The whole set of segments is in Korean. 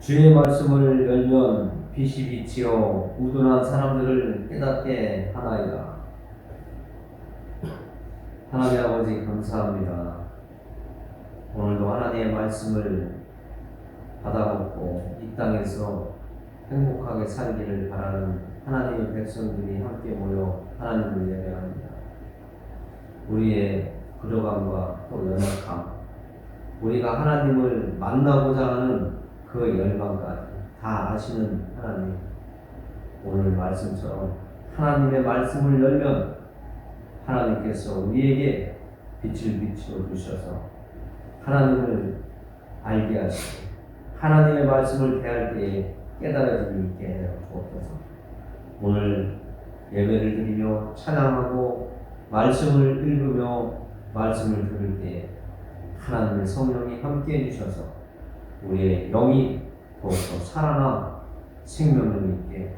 주의 말씀을 열면 빛이 비치어 우둔한 사람들을 깨닫게 하나이다. 하나님 아버지 감사합니다. 오늘도 하나님의 말씀을 받아먹고 이 땅에서 행복하게 살기를 바라는 하나님의 백성들이 함께 모여 하나님을 예배합니다. 우리의 부족함과 또 연약함, 우리가 하나님을 만나고자 하는 그 열망까지 다 아시는 하나님, 오늘 말씀처럼 하나님의 말씀을 열면 하나님께서 우리에게 빛을 비추어 주셔서 하나님을 알게 하시고 하나님의 말씀을 대할 때에 깨달아짐이 있게 하여 주옵소서. 오늘 예배를 드리며 찬양하고 말씀을 읽으며 말씀을 들을 때에 하나님의 성령이 함께 해주셔서 우리의 영이 더욱더 살아나 생명력 있게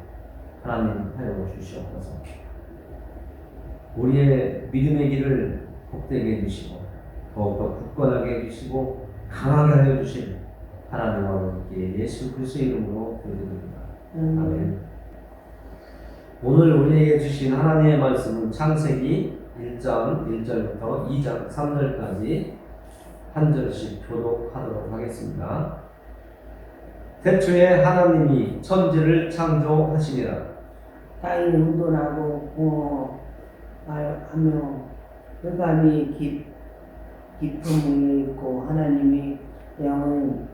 하나님 하여 주시옵소서. 우리의 믿음의 길을 복되게 해주시고 더욱더 굳건하게 해주시고 강하게 하여 주신 하나님 아버지께 예수 그리스도의 이름으로 기도드립니다. 아멘. 오늘 우리에게 주신 하나님의 말씀은 창세기 1장 1절부터 2장 3절까지 한 절씩 교독하도록 하겠습니다. 태초에 하나님이 천지를 창조하시니라. 땅이 운동하고 하며 흑암이 깊은 위에 있고 하나님이 영은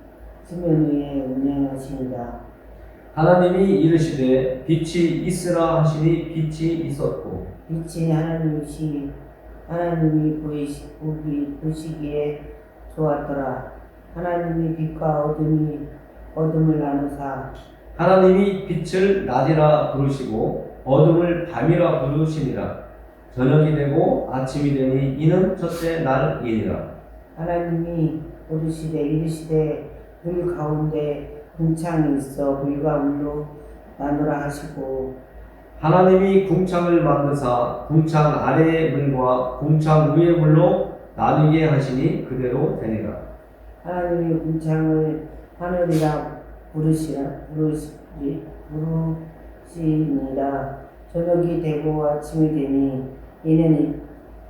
수면 위에 운행하시니라. 하나님이 이르시되 빛이 있으라 하시니 빛이 있었고 빛이 하나님이 보시기에 좋았더라. 하나님이 빛과 어둠을 나누사 하나님이 빛을 낮이라 부르시고 어둠을 밤이라 부르시니라. 저녁이 되고 아침이 되니 이는 첫째 날이니라. 하나님이 이르시되 물 가운데 궁창이 있어 물과 물로 나누라 하시고 하나님이 궁창을 만드사 궁창 아래의 물과 궁창 위의 물로 나누게 하시니 그대로 되니라. 하나님이 궁창을 하늘이라 부르시니라. 저녁이 되고 아침이 되니 이는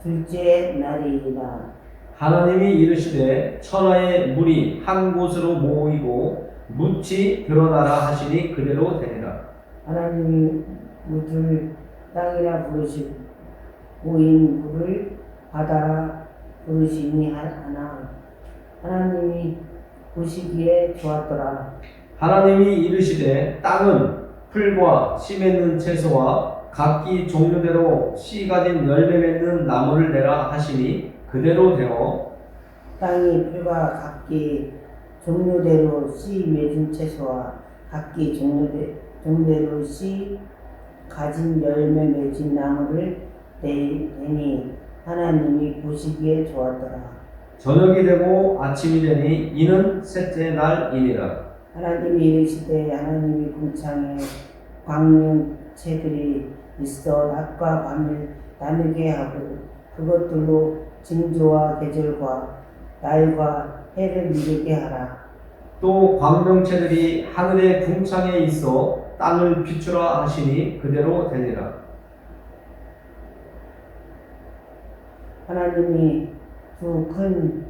둘째 날이라. 하나님이 이르시되 천하의 물이 한 곳으로 모이고 묻이 드러나라 하시니 그대로 되니라. 하나님이 묻을 땅이라 부르시고 모인 물을 바다라 부르시니 하나 하나님이 보시기에 좋았더라. 하나님이 이르시되 땅은 풀과 씨 맺는 채소와 각기 종류대로 씨 가진 열매 맺는 나무를 내라 하시니 그대로 되어 땅이 풀과 각기 종류대로 씨 맺은 채소와 각기 종류대로 씨 가진 열매 맺은 나무를 내니 하나님이 보시기에 좋았더라. 저녁이 되고 아침이 되니 이는 셋째 날이니라. 하나님이 이르시되 하나님이 궁창에 광명체들이 있어 낮과 밤을 나누게 하고 그것들로 징조와 계절과 날과 해를 이르게 하라. 또 광명체들이 하늘의 궁창에 있어 땅을 비추라 하시니 그대로 되니라. 하나님이 두 큰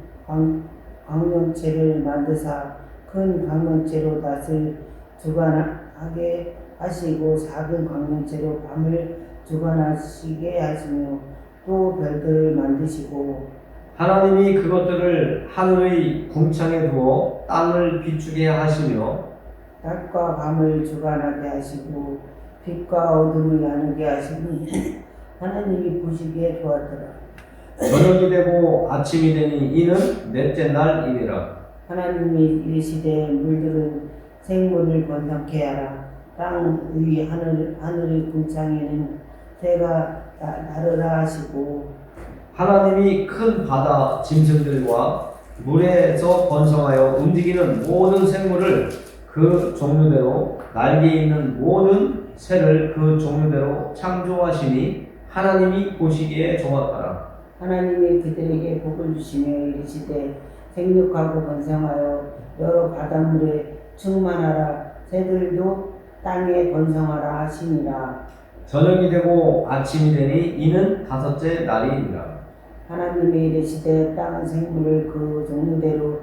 광명체를 만드사 큰 광명체로 낮을 주관하게 하시고 작은 광명체로 밤을 주관하시게 하시며 또 별들을 만드시고 하나님이 그것들을 하늘의 궁창에 두어 땅을 비추게 하시며 낮과 밤을 주관하게 하시고 빛과 어둠을 나누게 하시니 하나님이 보시기에 좋았더라. 저녁이 되고 아침이 되니 이는 넷째 날이니라. 하나님이 이르시되 물들은 생물을 번성케 하라. 땅 위 하늘의 궁창에는 새가 나르라 하시고 하나님이 큰 바다 짐승들과 물에서 번성하여 움직이는 모든 생물을 그 종류대로 날개 있는 모든 새를 그 종류대로 창조하시니 하나님이 보시기에 좋았더라. 하나님이 그들에게 복을 주시며 이르시되 생육하고 번성하여 여러 바닷물에 충만하라. 새들도 땅에 번성하라 하시니라. 저녁이 되고 아침이 되니 이는 다섯째 날이니라. 하나님이 이르시되 땅은 생물을 그 종류대로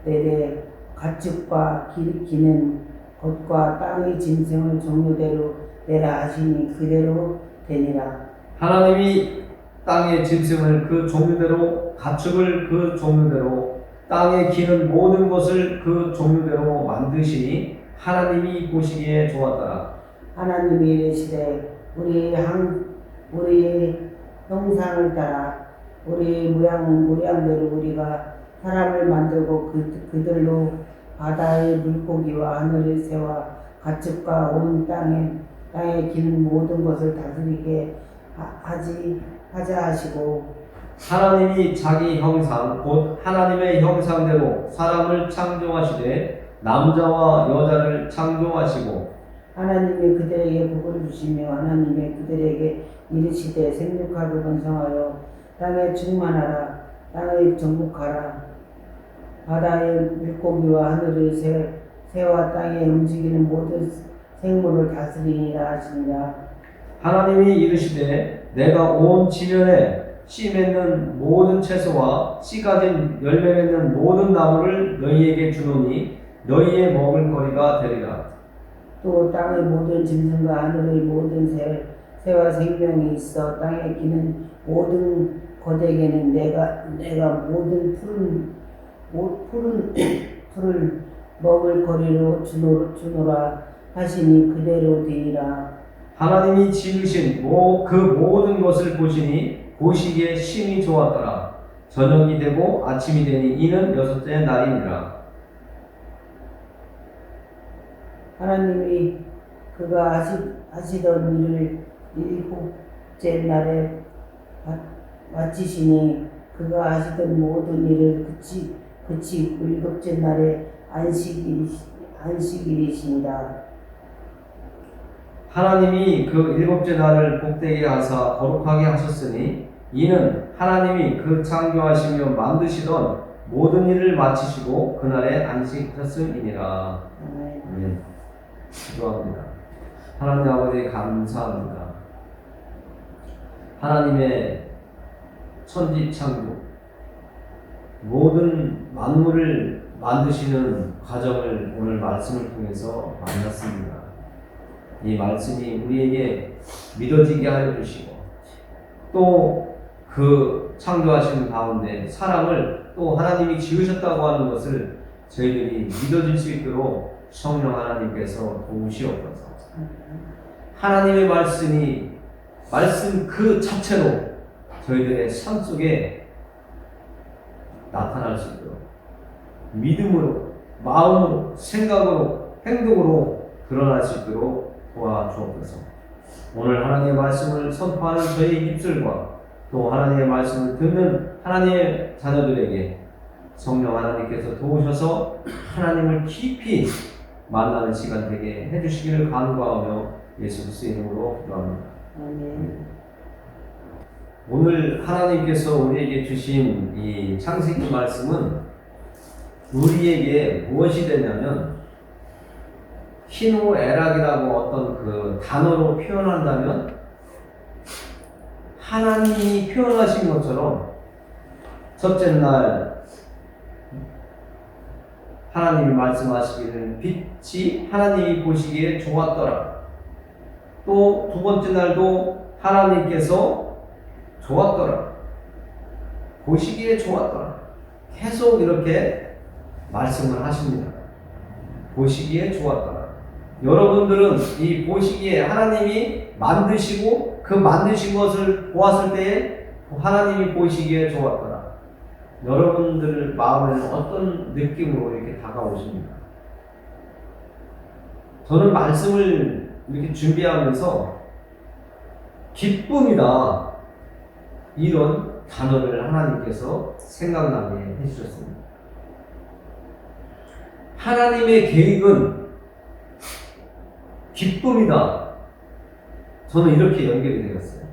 내되 가축과 기는 것과 땅의 짐승을 종류대로 내라 하시니 그대로 되니라. 하나님이 땅의 짐승을 그 종류대로, 가축을 그 종류대로, 땅에 기는 모든 것을 그 종류대로 만드시니 하나님이 보시기에 좋았더라. 하나님이 이르시되 우리의 형상을 따라 우리의 모양대로 우리가 사람을 만들고 그들로 바다의 물고기와 하늘의 새와 가축과 온 땅에 기는 모든 것을 다스리게 하자 하시고 하나님이 자기 형상 곧 하나님의 형상대로 사람을 창조하시되 남자와 여자를 창조하시고 하나님이 그들에게 복을 주시며 하나님이 그들에게 이르시되 생육하고 번성하여 땅에 충만하라. 땅을 정복하라. 바다의 물고기와 하늘의 새와 땅에 움직이는 모든 생물을 다스리니라 하시니라. 하나님이 이르시되 내가 온 지면에 씨 맺는 모든 채소와 씨 가진 열매 맺는 모든 나무를 너희에게 주노니 너희의 먹을 거리가 되리라. 또 땅의 모든 짐승과 하늘의 모든 새와 생명이 있어 땅에 기는 모든 것에게는 내가 모든 풀을 먹을 거리로 주노라 하시니 그대로 되리라. 하나님이 지으신 그 모든 것을 보시니 보시기에 심히 좋았더라. 저녁이 되고 아침이 되니 이는 여섯째 날이니라. 하나님이 그가 하시던 일을 일곱째 날에 마치시니 그가 하시던 모든 일을 그치 일곱째 날에 안식일이시니라. 하나님이 그 일곱째 날을 복되게 하사 거룩하게 하셨으니 이는 하나님이 그 창조하시며 만드시던 모든 일을 마치시고 그날에 안식하셨음이니라. 아멘. 기도합니다. 하나님 아버지 감사합니다. 하나님의 천지 창조 모든 만물을 만드시는 과정을 오늘 말씀을 통해서 만났습니다. 이 말씀이 우리에게 믿어지게 하여 주시고 또 그 창조하시는 가운데 사람을 또 하나님이 지으셨다고 하는 것을 저희들이 믿어질 수 있도록 성령 하나님께서 도우시옵소서. 하나님의 말씀 그 자체로 저희들의 삶 속에 나타날 수 있도록 믿음으로, 마음으로, 생각으로, 행동으로 드러날 수 있도록 도와주옵소서. 오늘 하나님의 말씀을 선포하는 저희 입술과 또 하나님의 말씀을 듣는 하나님의 자녀들에게 성령 하나님께서 도우셔서 하나님을 깊이 만나는 시간 되게 해주시기를 간구하며 예수 그리스도의 이름으로 기도합니다. 아멘. 오늘 하나님께서 우리에게 주신 이 창세기 말씀은 우리에게 무엇이 되냐면 희노애락이라고 어떤 그 단어로 표현한다면 하나님이 표현하신 것처럼 첫째 날 하나님이 말씀하시기를 빛이 하나님이 보시기에 좋았더라. 또 두 번째 날도 하나님께서 좋았더라. 보시기에 좋았더라. 계속 이렇게 말씀을 하십니다. 보시기에 좋았더라. 여러분들은 이 보시기에 하나님이 만드시고 그 만드신 것을 보았을 때에 하나님이 보시기에 좋았더라. 여러분들 마음에는 어떤 느낌으로 이렇게 다가오십니까? 저는 말씀을 이렇게 준비하면서 기쁨이다 이런 단어를 하나님께서 생각나게 해주셨습니다. 하나님의 계획은 기쁨이다. 저는 이렇게 연결이 되었어요.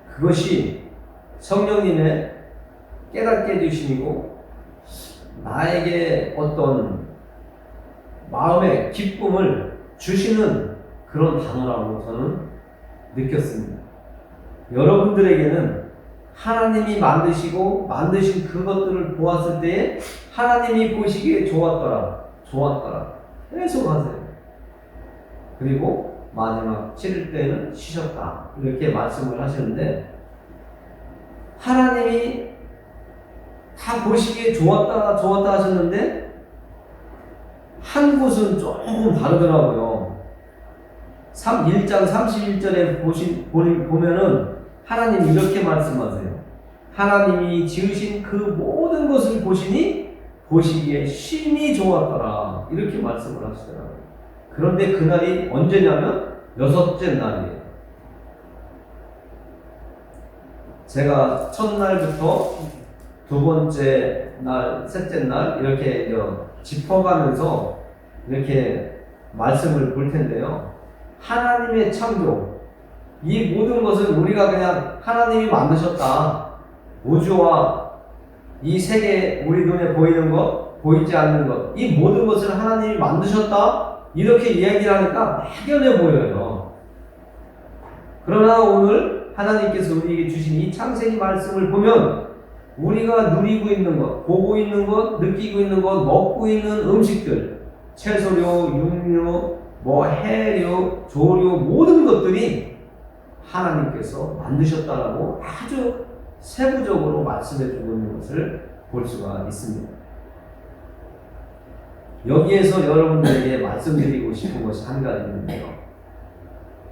그것이 성령님의 깨닫게 해주심이고 나에게 어떤 마음의 기쁨을 주시는 그런 단어라고 저는 느꼈습니다. 여러분들에게는 하나님이 만드시고 만드신 그것들을 보았을 때에 하나님이 보시기에 좋았더라, 좋았더라 계속 하세요. 그리고 마지막 7일 때는 쉬셨다 이렇게 말씀을 하시는데, 하나님이 다 보시기에 좋았다 좋았다 하셨는데 한 곳은 조금 다르더라고요. 1장 31절에 보면은 하나님이 이렇게 말씀하세요. 하나님이 지으신 그 모든 것을 보시니 보시기에 심히 좋았더라 이렇게 말씀을 하시더라고요. 그런데 그날이 언제냐면 6째 날이에요. 제가 첫날부터 두 번째 날, 셋째 날 이렇게 짚어가면서 이렇게 말씀을 볼 텐데요. 하나님의 창조, 이 모든 것을 우리가 그냥 하나님이 만드셨다. 우주와 이 세계, 우리 눈에 보이는 것, 보이지 않는 것, 이 모든 것을 하나님이 만드셨다. 이렇게 이야기를 하니까 막연해 보여요. 그러나 오늘 하나님께서 우리에게 주신 이 창세기 말씀을 보면 우리가 누리고 있는 것, 보고 있는 것, 느끼고 있는 것, 먹고 있는 음식들, 채소류, 육류, 해류, 조류 모든 것들이 하나님께서 만드셨다라고 아주 세부적으로 말씀해 주고 있는 것을 볼 수가 있습니다. 여기에서 여러분들에게 말씀드리고 싶은 것이 한 가지 있는데요.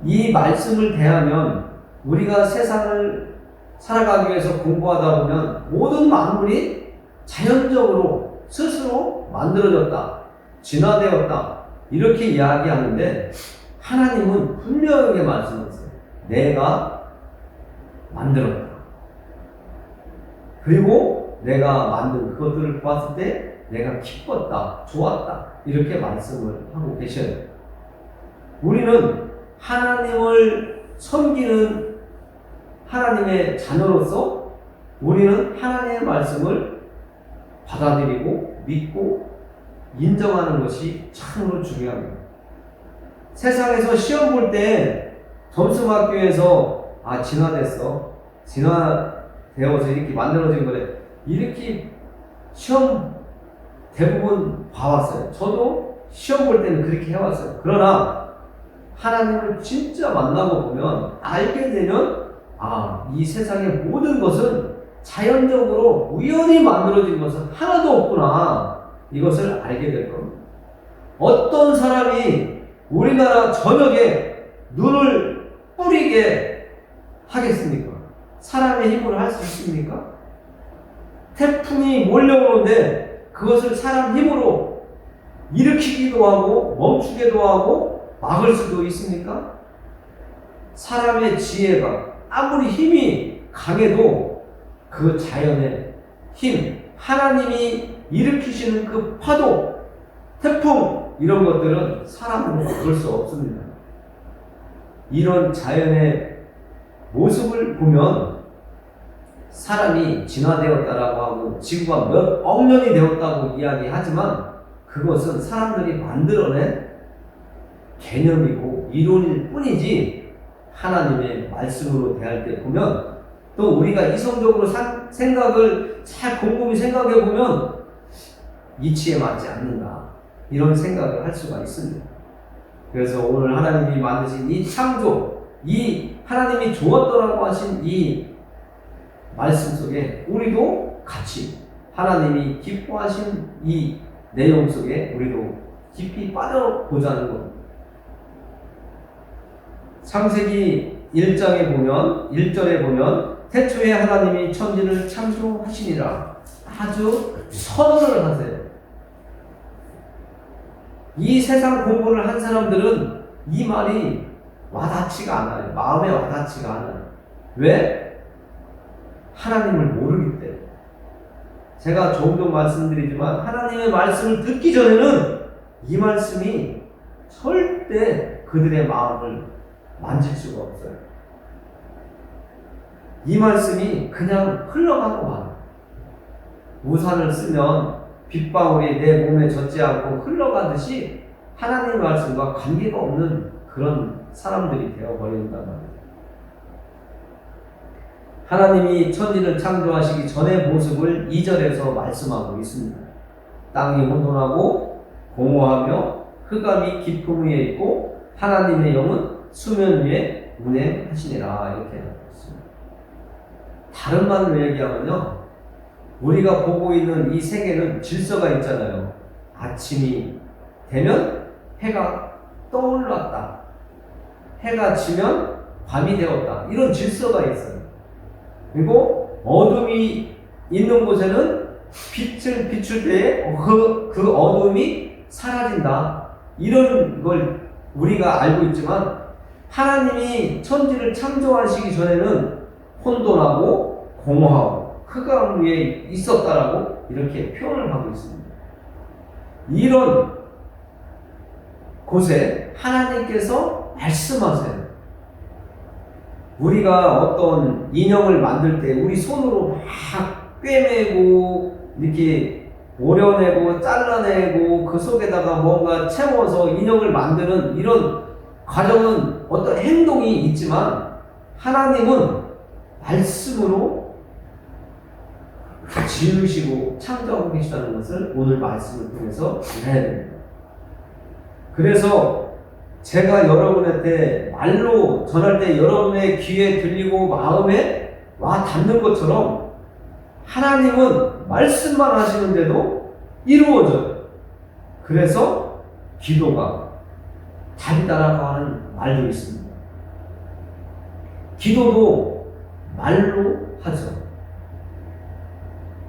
이 말씀을 대하면 우리가 세상을 살아가기 위해서 공부하다 보면 모든 만물이 자연적으로 스스로 만들어졌다, 진화되었다 이렇게 이야기하는데, 하나님은 분명하게 말씀하세요. 내가 만들었다. 그리고 내가 만든 그것들을 보았을 때 내가 기뻤다, 좋았다 이렇게 말씀을 하고 계셔요. 우리는 하나님을 섬기는 하나님의 자녀로서 우리는 하나님의 말씀을 받아들이고 믿고 인정하는 것이 참으로 중요합니다. 세상에서 시험 볼 때 점수학교에서 진화됐어, 진화되어서 이렇게 만들어진 거래 이렇게 시험 대부분 봐왔어요. 저도 시험 볼 때는 그렇게 해왔어요. 그러나 하나님을 진짜 만나고 보면 알게 되면 이 세상의 모든 것은 자연적으로 우연히 만들어진 것은 하나도 없구나 이것을 알게 될 겁니다. 어떤 사람이 우리나라 전역에 눈을 뿌리게 하겠습니까? 사람의 힘으로 할 수 있습니까? 태풍이 몰려오는데 그것을 사람 힘으로 일으키기도 하고 멈추기도 하고 막을 수도 있습니까? 사람의 지혜가 아무리 힘이 강해도 그 자연의 힘, 하나님이 일으키시는 그 파도, 태풍 이런 것들은 사람으로 막을 수 없습니다. 이런 자연의 모습을 보면 사람이 진화되었다라고 하고 지구가 몇 억 년이 되었다고 이야기하지만 그것은 사람들이 만들어낸 개념이고 이론일 뿐이지 하나님의 말씀으로 대할 때 보면 또 우리가 이성적으로 생각을 잘 곰곰이 생각해 보면 이치에 맞지 않는다 이런 생각을 할 수가 있습니다. 그래서 오늘 하나님이 만드신 이 창조, 이 하나님이 좋았더라고 하신 이 말씀 속에 우리도 같이 하나님이 기뻐하신 이 내용 속에 우리도 깊이 빠져보자는 겁니다. 창세기 1장에 보면 1절에 보면 태초에 하나님이 천지를 창조하시니라 아주 선언을 하세요. 이 세상 공부를 한 사람들은 이 말이 와닿지가 않아요. 마음에 와닿지가 않아요. 왜? 하나님을 모르기 때문에. 제가 종종 말씀드리지만 하나님의 말씀을 듣기 전에는 이 말씀이 절대 그들의 마음을 만질 수가 없어요. 이 말씀이 그냥 흘러가고 말아요. 우산을 쓰면 빗방울이 내 몸에 젖지 않고 흘러가듯이 하나님의 말씀과 관계가 없는 그런 사람들이 되어버린단 말이에요. 하나님이 천지를 창조하시기 전의 모습을 2절에서 말씀하고 있습니다. 땅이 혼돈하고 공허하며 흑암이 깊음 위에 있고 하나님의 영은 수면 위에 운행하시니라 이렇게 하고 있습니다. 다른 말로 얘기하면요, 우리가 보고 있는 이 세계는 질서가 있잖아요. 아침이 되면 해가 떠올랐다, 해가 지면 밤이 되었다, 이런 질서가 있어요. 그리고 어둠이 있는 곳에는 빛을 비출 때에 그 어둠이 사라진다, 이런 걸 우리가 알고 있지만 하나님이 천지를 창조하시기 전에는 혼돈하고 공허하고 흑암 위에 있었다라고 이렇게 표현을 하고 있습니다. 이런 곳에 하나님께서 말씀하세요. 우리가 어떤 인형을 만들 때 우리 손으로 막 꿰매고 이렇게 오려내고 잘라내고 그 속에다가 뭔가 채워서 인형을 만드는 이런 과정은 어떤 행동이 있지만 하나님은 말씀으로 지으시고 창조하고 계시다는 것을 오늘 말씀을 통해서 알아야 됩니다. 그래서 제가 여러분한테 말로 전할 때 여러분의 귀에 들리고 마음에 와 닿는 것처럼 하나님은 말씀만 하시는데도 이루어져요. 그래서 기도가 답이다라고 하는 말도 있습니다. 기도도 말로 하죠.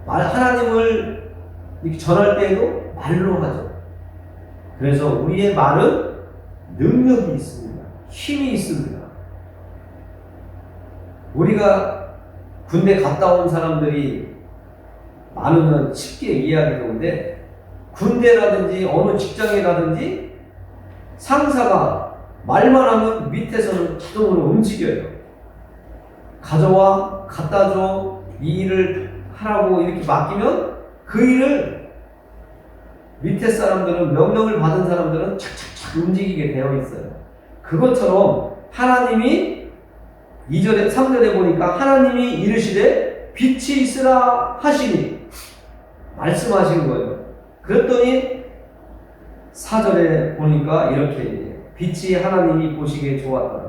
하나님을 이렇게 전할 때에도 말로 하죠. 그래서 우리의 말은 능력이 있습니다. 힘이 있습니다. 우리가 군대 갔다 온 사람들이 많으면 쉽게 이해하기 좋은데, 군대라든지 어느 직장이라든지 상사가 말만 하면 밑에서는 자동으로 움직여요. 가져와, 갖다 줘, 이 일을 하라고 이렇게 맡기면 그 일을 밑에 사람들은, 명령을 받은 사람들은 착착착 움직이게 되어 있어요. 그것처럼 하나님이 2절에 3절에 보니까 하나님이 이르시되 빛이 있으라 하시니 말씀하신 거예요. 그랬더니 4절에 보니까 이렇게 빛이 하나님이 보시기에 좋았다.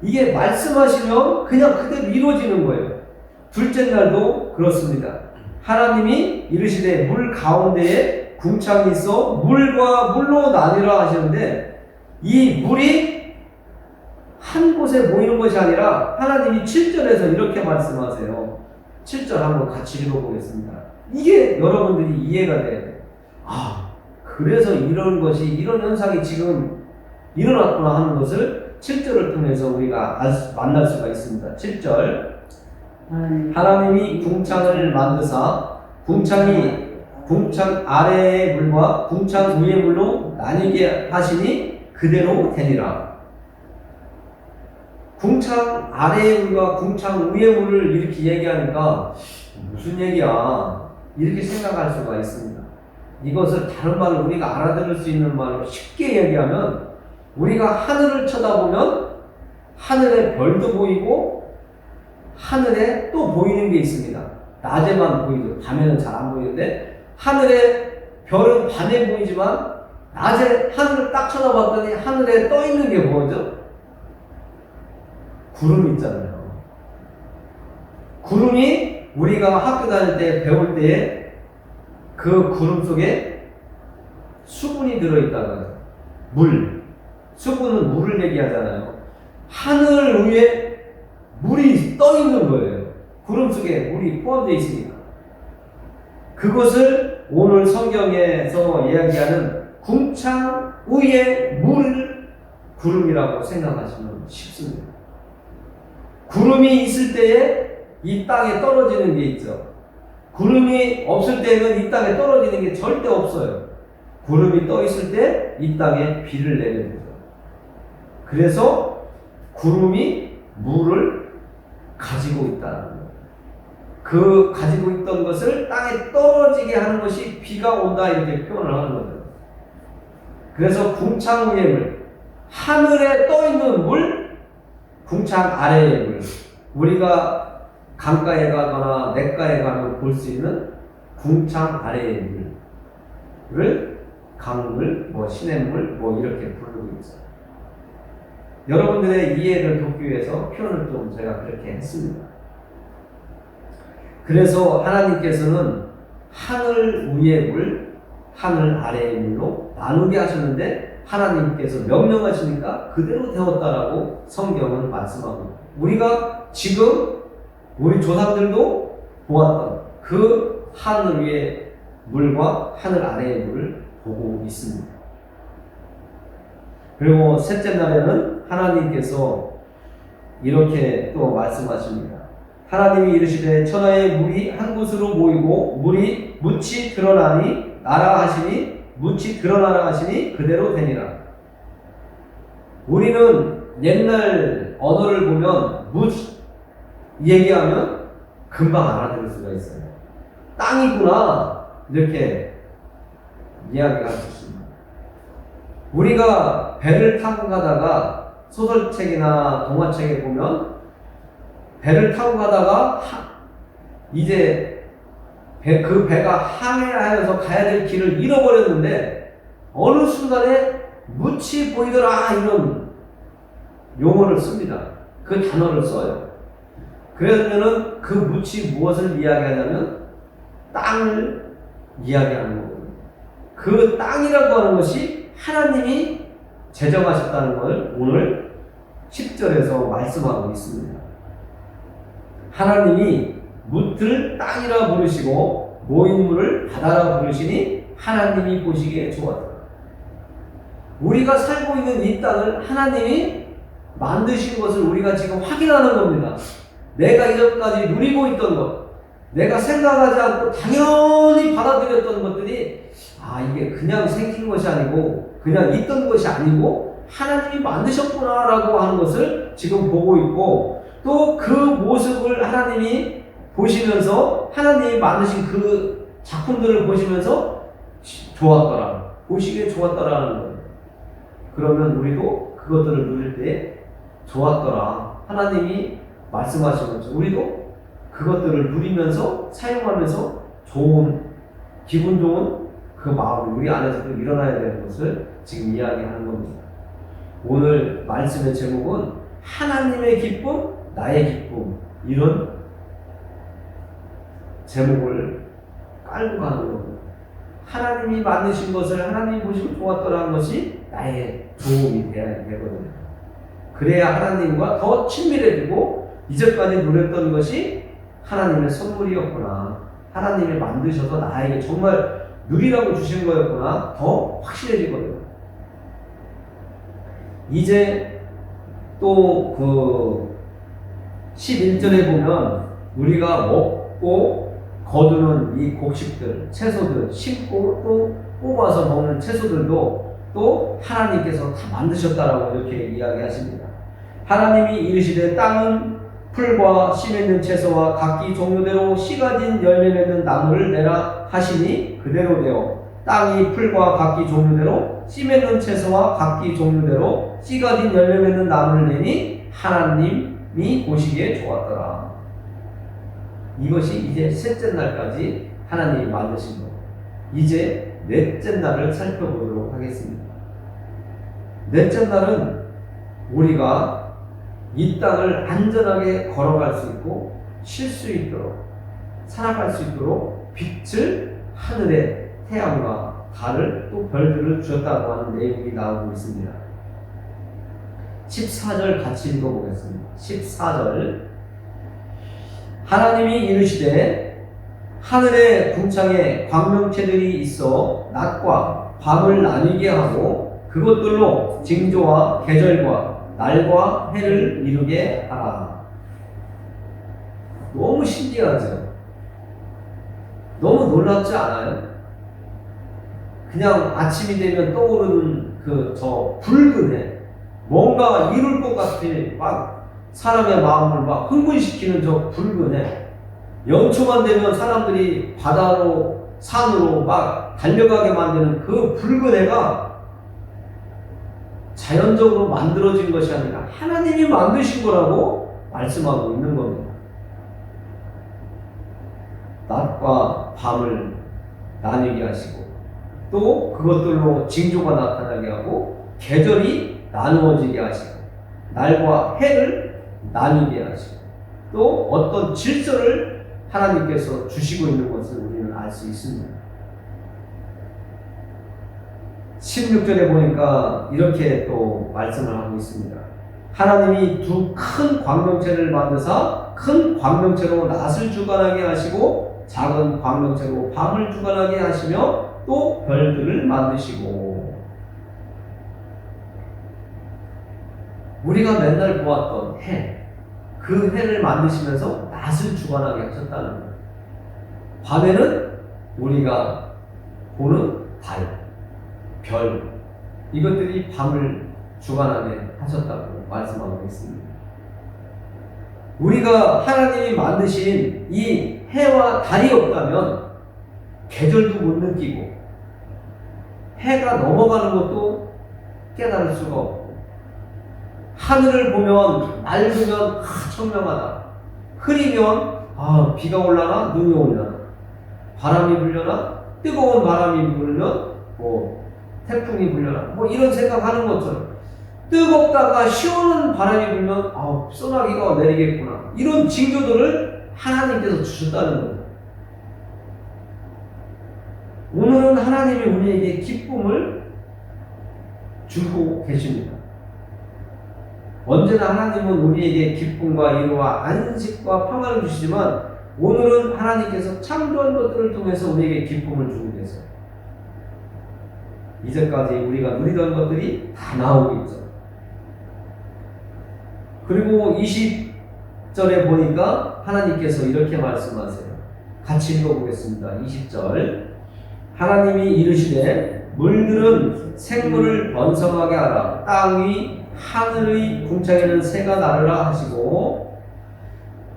이게 말씀하시면 그냥 그대로 이루어지는 거예요. 둘째 날도 그렇습니다. 하나님이 이르시되 물 가운데에 궁창이 있어 물과 물로 나뉘라 하시는데, 이 물이 한 곳에 모이는 것이 아니라 하나님이 7절에서 이렇게 말씀하세요. 7절 한번 같이 읽어보겠습니다. 이게 여러분들이 이해가 돼야 돼요. 아, 그래서 이런 것이, 이런 현상이 지금 일어났구나 하는 것을 7절을 통해서 우리가 만날 수가 있습니다. 7절, 하나님이 궁창을 만드사 궁창 아래의 물과 궁창 위의 물로 나뉘게 하시니 그대로 되니라. 궁창 아래의 물과 궁창 위의 물을 이렇게 얘기하니까 무슨 얘기야? 이렇게 생각할 수가 있습니다. 이것을 다른 말로 우리가 알아들을 수 있는 말로 쉽게 얘기하면, 우리가 하늘을 쳐다보면 하늘에 별도 보이고 하늘에 또 보이는 게 있습니다. 낮에만 보이죠. 밤에는 잘 안 보이는데 하늘에 별은 밤에 보이지만 낮에 하늘을 딱 쳐다봤더니 하늘에 떠 있는 게 뭐죠? 구름 있잖아요. 구름이 우리가 학교 다닐 때 배울 때에 그 구름 속에 수분이 들어있다는 물. 수분은 물을 얘기하잖아요. 하늘 위에 물이 떠 있는 거예요. 구름 속에 물이 포함되어 있으니까. 그것을 오늘 성경에서 이야기하는 궁창 위에 물 구름이라고 생각하시면 쉽습니다. 구름이 있을 때에 이 땅에 떨어지는 게 있죠. 구름이 없을 때는 이 땅에 떨어지는 게 절대 없어요. 구름이 떠 있을 때 이 땅에 비를 내는 거죠. 그래서 구름이 물을 가지고 있다는 거예요. 그 가지고 있던 것을 땅에 떨어지게 하는 것이 비가 온다 이렇게 표현을 하는 거죠. 그래서 궁창 위의 물, 하늘에 떠 있는 물, 궁창 아래의 물, 우리가 강가에 가거나 냇가에 가면 볼 수 있는 궁창 아래의 물을 강물, 뭐 시냇물, 뭐 이렇게 부르고 있어요. 여러분들의 이해를 돕기 위해서 표현을 좀 제가 그렇게 했습니다. 그래서 하나님께서는 하늘 위의 물, 하늘 아래의 물로 나누게 하셨는데 하나님께서 명령하시니까 그대로 되었다라고 성경은 말씀하고, 우리가 지금 우리 조상들도 보았던 그 하늘 위의 물과 하늘 아래의 물을 보고 있습니다. 그리고 셋째 날에는 하나님께서 이렇게 또 말씀하십니다. 하나님이 이르시되 천하의 물이 한 곳으로 모이고 물이 묻이 드러나니 나라 하시니 묻이 드러나라 하시니 그대로 되니라. 우리는 옛날 언어를 보면 묻 얘기하면 금방 알아들을 수가 있어요. 땅이구나 이렇게 이야기할 수 있습니다. 우리가 배를 타고 가다가 소설책이나 동화책에 보면 배를 타고 가다가 이제 그 배가 항해하여서 가야 될 길을 잃어버렸는데 어느 순간에 묻이 보이더라 이런 용어를 씁니다. 그 단어를 써요. 그러면은 그 묻이 무엇을 이야기하냐면 땅을 이야기하는 거거든요. 그 땅이라고 하는 것이 하나님이 제정하셨다는 걸 오늘 10절에서 말씀하고 있습니다. 하나님이 묻을 땅이라 부르시고 모인 물을 바다라 부르시니 하나님이 보시기에 좋았다. 우리가 살고 있는 이 땅을 하나님이 만드신 것을 우리가 지금 확인하는 겁니다. 내가 이전까지 누리고 있던 것, 내가 생각하지 않고 당연히 받아들였던 것들이 이게 그냥 생긴 것이 아니고 그냥 있던 것이 아니고 하나님이 만드셨구나라고 하는 것을 지금 보고 있고, 또 그 모습을 하나님이 보시면서 하나님이 만드신 그 작품들을 보시면서 좋았더라, 보시기에 좋았더라는 거예요. 그러면 우리도 그것들을 누릴 때 좋았더라, 하나님이 말씀하신 것처럼 우리도 그것들을 누리면서 사용하면서 좋은, 기분 좋은 그 마음이 우리 안에서도 일어나야 되는 것을 지금 이야기하는 겁니다. 오늘 말씀의 제목은 하나님의 기쁨, 나의 기쁨, 이런 제목을 깔고 가는 겁니다. 하나님이 만드신 것을 하나님이 보시고 좋았더라는 것이 나의 도움이 되어야 되거든요. 그래야 하나님과 더 친밀해지고 이제까지 누렸던 것이 하나님의 선물이었구나, 하나님이 만드셔서 나에게 정말 누리라고 주신 거였구나, 더 확실해지거든요. 이제 또 그 11절에 보면 우리가 먹고 거두는 이 곡식들, 채소들, 심고 또 뽑아서 먹는 채소들도 또 하나님께서 다 만드셨다라고 이렇게 이야기하십니다. 하나님이 이르시되 땅은 풀과 씨 맺는 채소와 각기 종류대로 씨 가진 열매 맺는 나무를 내라 하시니 그대로 되어 땅이 풀과 각기 종류대로 씨 맺는 채소와 각기 종류대로 씨 가진 열매 맺는 나무를 내니 하나님이 보시기에 좋았더라. 이것이 이제 셋째 날까지 하나님이 만드신 것. 이제 넷째 날을 살펴보도록 하겠습니다. 넷째 날은 우리가 이 땅을 안전하게 걸어갈 수 있고 쉴 수 있도록 살아갈 수 있도록 빛을, 하늘에 태양과 달을 또 별들을 주셨다고 하는 내용이 나오고 있습니다. 14절 같이 읽어보겠습니다. 14절 하나님이 이르시되 하늘의 궁창에 광명체들이 있어 낮과 밤을 나뉘게 하고 그것들로 징조와 계절과 날과 해를 이루게 하라. 너무 신기하죠? 너무 놀랍지 않아요? 그냥 아침이 되면 떠오르는 그 저 붉은 해, 뭔가 이룰 것 같은 막 사람의 마음을 막 흥분시키는 저 붉은 해, 연초만 되면 사람들이 바다로 산으로 막 달려가게 만드는 그 붉은 해가 자연적으로 만들어진 것이 아니라 하나님이 만드신 거라고 말씀하고 있는 겁니다. 낮과 밤을 나뉘게 하시고 또 그것들로 징조가 나타나게 하고 계절이 나누어지게 하시고 날과 해를 나뉘게 하시고 또 어떤 질서를 하나님께서 주시고 있는 것을 우리는 알 수 있습니다. 16절에 보니까 이렇게 또 말씀을 하고 있습니다. 하나님이 두 큰 광명체를 만드사 큰 광명체로 낮을 주관하게 하시고 작은 광명체로 밤을 주관하게 하시며 또 별들을 만드시고 우리가 맨날 보았던 해, 그 해를 만드시면서 낮을 주관하게 하셨다는 거예요. 밤에는 우리가 보는 달, 별, 이것들이 밤을 주관하게 하셨다고 말씀하고 있습니다. 우리가 하나님이 만드신 이 해와 달이 없다면 계절도 못 느끼고 해가 넘어가는 것도 깨달을 수가 없고 하늘을 보면 맑으면 청명하다, 흐리면 비가 올라나 눈이 올라나, 바람이 불려나 뜨거운 바람이 불면 태풍이 불려나 이런 생각하는 것처럼 뜨겁다가 시원한 바람이 불면 소나기가 내리겠구나, 이런 징조들을 하나님께서 주셨다는 거예요. 오늘은 하나님이 우리에게 기쁨을 주고 계십니다. 언제나 하나님은 우리에게 기쁨과 위로와 안식과 평안을 주시지만 오늘은 하나님께서 창조한 것들을 통해서 우리에게 기쁨을 주고 계세요. 이제까지 우리가 누리던 것들이 다 나오고 있죠. 그리고 20절에 보니까 하나님께서 이렇게 말씀하세요. 같이 읽어보겠습니다. 20절. 하나님이 이르시되 물들은 생물을 번성하게 하라. 땅 위 하늘의 궁창에는 새가 나르라 하시고,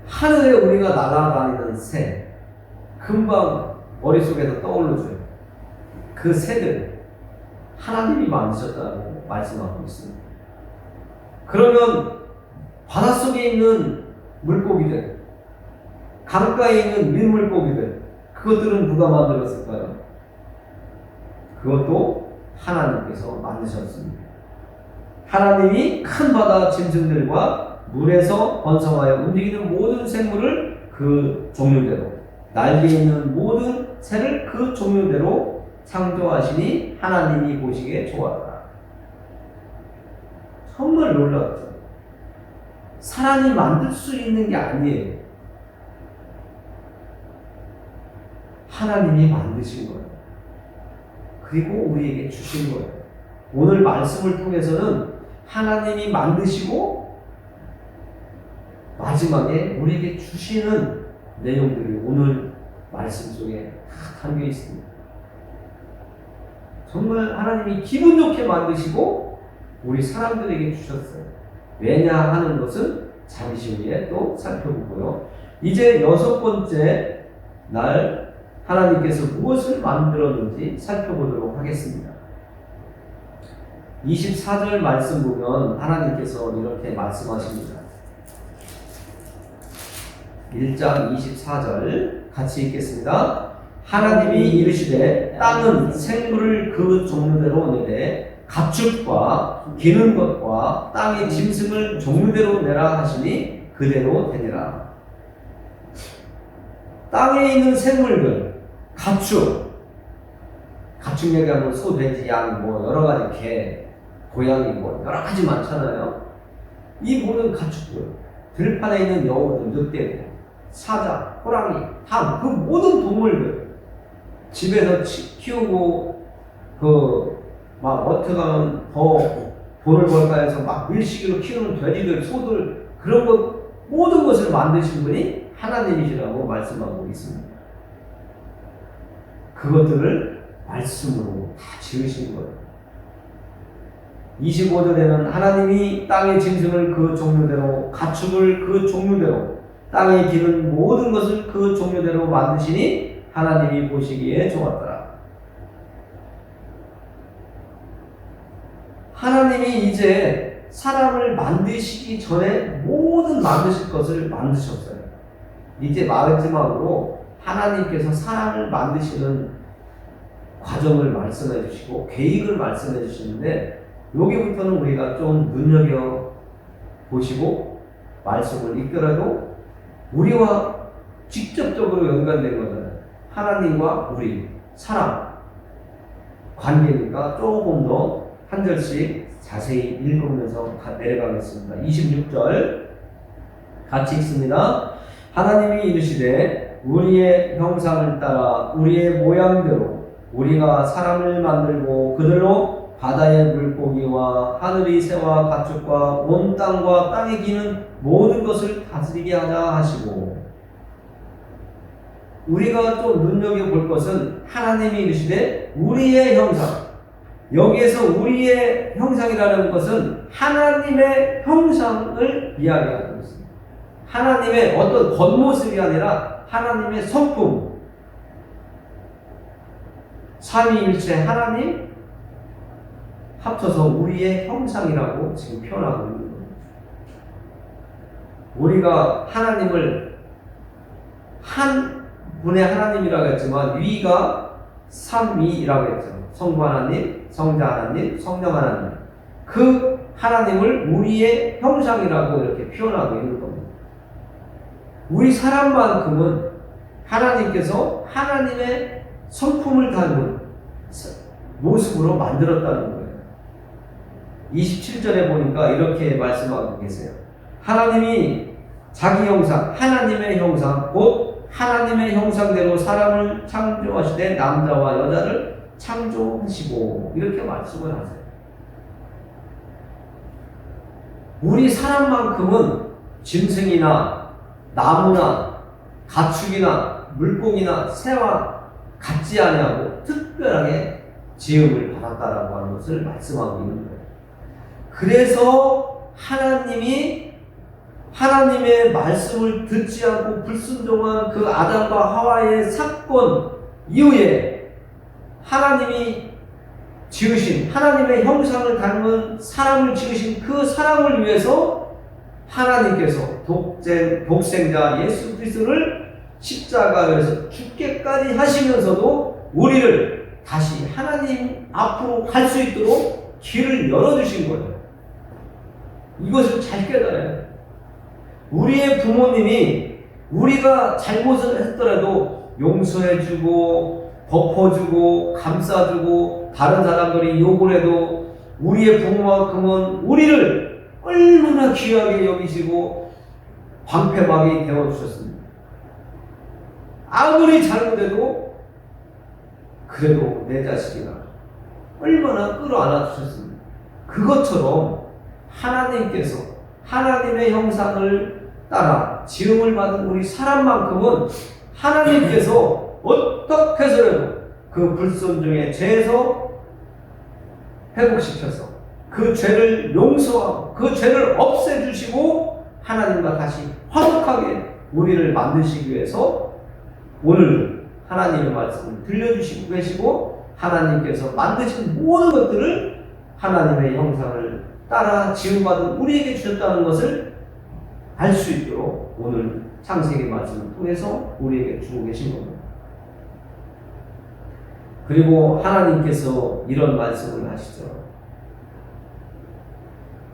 하늘에 우리가 날아다니는 새, 금방 머릿속에서 떠오르죠. 그 새들 하나님이 만드셨다고 말씀하고 있습니다. 그러면 바닷속에 있는 물고기들, 강가에 있는 민물고기들, 그것들은 누가 만들었을까요? 그것도 하나님께서 만드셨습니다. 하나님이 큰 바다 짐승들과 물에서 번성하여 움직이는 모든 생물을 그 종류대로, 날개에 있는 모든 새를 그 종류대로 창조하시니 하나님이 보시기에 좋았다. 정말 놀랍죠. 사람이 만들 수 있는 게 아니에요. 하나님이 만드신 거예요. 그리고 우리에게 주신 거예요. 오늘 말씀을 통해서는 하나님이 만드시고 마지막에 우리에게 주시는 내용들이 오늘 말씀 속에 다 담겨 있습니다. 정말 하나님이 기분 좋게 만드시고 우리 사람들에게 주셨어요. 왜냐 하는 것은 잠시 후에 또 살펴보고요. 이제 6번째 날 하나님께서 무엇을 만들었는지 살펴보도록 하겠습니다. 24절 말씀 보면 하나님께서 이렇게 말씀하십니다. 1장 24절 같이 읽겠습니다. 하나님이 이르시되 땅은 생물을 그 종류대로 내되 가축과 기는 것과 땅의 짐승을 종류대로 내라 하시니 그대로 되니라. 땅에 있는 생물들, 가축 얘기하면 소, 돼지, 양, 여러 가지 개, 고양이 여러 가지 많잖아요. 이 모든 가축들, 들판에 있는 여우들, 늑대들, 사자, 호랑이, 닭, 그 모든 동물들 집에서 키우고 어떻게 하면 더 돈을 벌까 해서 밀식으로 키우는 돼지들, 소들, 그런 것 모든 것을 만드신 분이 하나님이시라고 말씀하고 있습니다. 그것들을 말씀으로 다 지으신 거예요. 25절에는 하나님이 땅의 짐승을 그 종류대로, 가축을 그 종류대로, 땅에 기는 모든 것을 그 종류대로 만드시니 하나님이 보시기에 좋았더라. 하나님이 이제 사람을 만드시기 전에 모든 만드실 것을 만드셨어요. 이제 마지막으로 하나님께서 사람을 만드시는 과정을 말씀해 주시고 계획을 말씀해 주시는데, 여기부터는 우리가 좀 눈여겨 보시고 말씀을 읽더라도 우리와 직접적으로 연관된 거잖아요. 하나님과 우리 사람 관계니까 조금 더 한 절씩 자세히 읽으면서 내려가겠습니다. 26절 같이 읽습니다. 하나님이 이르시되 우리의 형상을 따라 우리의 모양대로 우리가 사람을 만들고 그들로 바다의 물고기와 하늘의 새와 가축과 온 땅과 땅에 기는 모든 것을 다스리게 하자 하시고, 우리가 좀 눈여겨볼 것은 하나님이 이르시되 우리의 형상, 여기에서 우리의 형상이라는 것은 하나님의 형상을 이야기하고 있습니다. 하나님의 어떤 겉모습이 아니라 하나님의 성품, 삼위일체 하나님 합쳐서 우리의 형상이라고 지금 표현하고 있는 겁니다. 우리가 하나님을 한 분의 하나님이라고 했지만 위가 삼위이라고 했죠. 성부 하나님, 성자 하나님, 성령 하나님. 그 하나님을 우리의 형상이라고 이렇게 표현하고 있는 겁니다. 우리 사람만큼은 하나님께서 하나님의 성품을 닮은 모습으로 만들었다는 거예요. 27절에 보니까 이렇게 말씀하고 계세요. 하나님이 자기 형상, 하나님의 형상, 곧 하나님의 형상대로 사람을 창조하시되 남자와 여자를 창조하시고, 이렇게 말씀을 하세요. 우리 사람만큼은 짐승이나 나무나 가축이나 물고기나 새와 같지 아니하고 특별하게 지음을 받았다라고 하는 것을 말씀하고 있는 거예요. 그래서 하나님이 하나님의 말씀을 듣지 않고 불순종한 그 아담과 하와의 사건 이후에 하나님이 지으신, 하나님의 형상을 닮은 사람을 지으신 그 사람을 위해서 하나님께서 독생자 예수 그리스도를 십자가에서 죽게까지 하시면서도 우리를 다시 하나님 앞으로 갈 수 있도록 길을 열어주신 거예요. 이것을 잘 깨달아야 돼요. 우리의 부모님이 우리가 잘못을 했더라도 용서해주고 덮어주고 감싸주고 다른 사람들이 욕을 해도 우리의 부모만큼은 우리를 얼마나 귀하게 여기시고 방패막이 되어주셨습니다. 아무리 잘못해도 그래도 내 자식이나 얼마나 끌어안아 주셨습니다. 그것처럼 하나님께서 하나님의 형상을 따라 지음을 받은 우리 사람만큼은 하나님께서 어떻게 해서라도 그 불순종의 죄에서 회복시켜서 그 죄를 용서하고 그 죄를 없애주시고 하나님과 다시 화목하게 우리를 만드시기 위해서 오늘 하나님의 말씀을 들려주시고 계시고, 하나님께서 만드신 모든 것들을 하나님의 형상을 따라 지음받은 우리에게 주셨다는 것을 알 수 있도록 오늘 창세기 말씀을 통해서 우리에게 주고 계신 겁니다. 그리고 하나님께서 이런 말씀을 하시죠.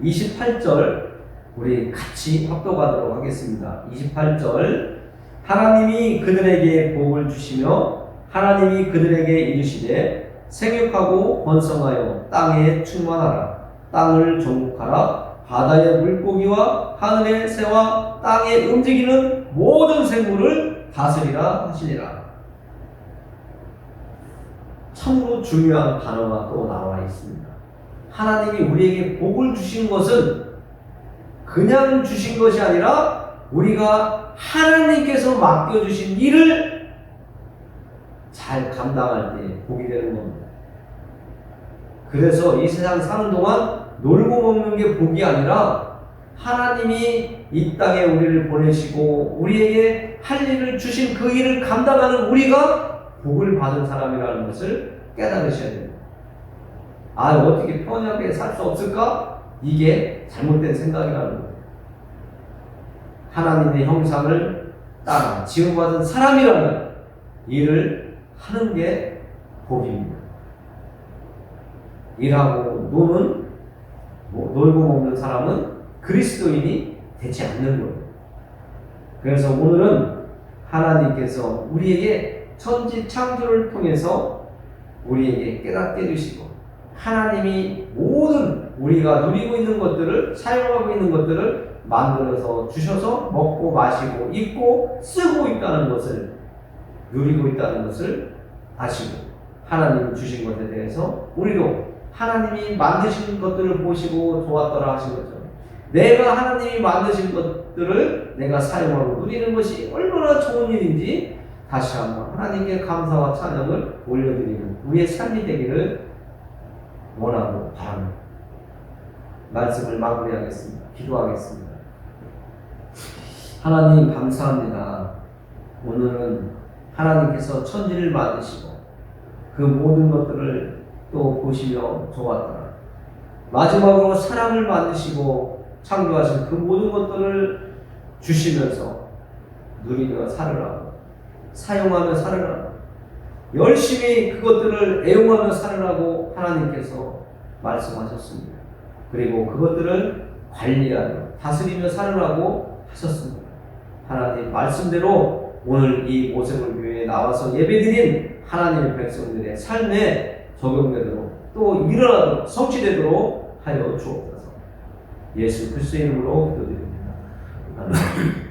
28절 우리 같이 합독하도록 하겠습니다. 28절 하나님이 그들에게 복을 주시며 하나님이 그들에게 이르시되 생육하고 번성하여 땅에 충만하라. 땅을 정복하라. 바다의 물고기와 하늘의 새와 땅에 움직이는 모든 생물을 다스리라 하시니라. 참으로 중요한 단어가 또 나와 있습니다. 하나님이 우리에게 복을 주신 것은 그냥 주신 것이 아니라 우리가 하나님께서 맡겨주신 일을 잘 감당할 때 복이 되는 겁니다. 그래서 이 세상 사는 동안 놀고 먹는 게 복이 아니라 하나님이 이 땅에 우리를 보내시고 우리에게 할 일을 주신 그 일을 감당하는 우리가 복을 받은 사람이라는 것을 깨달으셔야 됩니다. 아, 어떻게 편하게 살 수 없을까? 이게 잘못된 생각이라는 거예요. 하나님의 형상을 따라 지음받은 사람이라면 일을 하는 게 복입니다. 일하고 노는, 놀고 먹는 사람은 그리스도인이 되지 않는 거예요. 그래서 오늘은 하나님께서 우리에게 천지 창조를 통해서 우리에게 깨닫게 해주시고 하나님이 모든 우리가 누리고 있는 것들을, 사용하고 있는 것들을 만들어서 주셔서 먹고 마시고 입고 쓰고 있다는 것을, 누리고 있다는 것을 아시고 하나님 주신 것에 대해서 우리도 하나님이 만드신 것들을 보시고 좋았더라 하신 것처럼 내가 하나님이 만드신 것들을 내가 사용하고 누리는 것이 얼마나 좋은 일인지 다시 한번 하나님께 감사와 찬양을 올려드리는 우리의 삶이 되기를 원하고 바랍니다. 말씀을 마무리하겠습니다. 기도하겠습니다. 하나님 감사합니다. 오늘은 하나님께서 천지를 만드시고 그 모든 것들을 또 보시며 좋았더라. 마지막으로 사람을 만드시고 창조하신 그 모든 것들을 주시면서 누리며 살으라고, 사용하며 살으라고, 열심히 그것들을 애용하며 살으라고 하나님께서 말씀하셨습니다. 그리고 그것들을 관리하며 다스리며 살으라고 하셨습니다. 하나님 말씀대로 오늘 이 오세블 교회에 나와서 예배드린 하나님의 백성들의 삶에 적용되도록 또 일어나도록 성취되도록 하여 주옵소서. 예수 그리스도의 이름으로 기도드립니다. 아멘.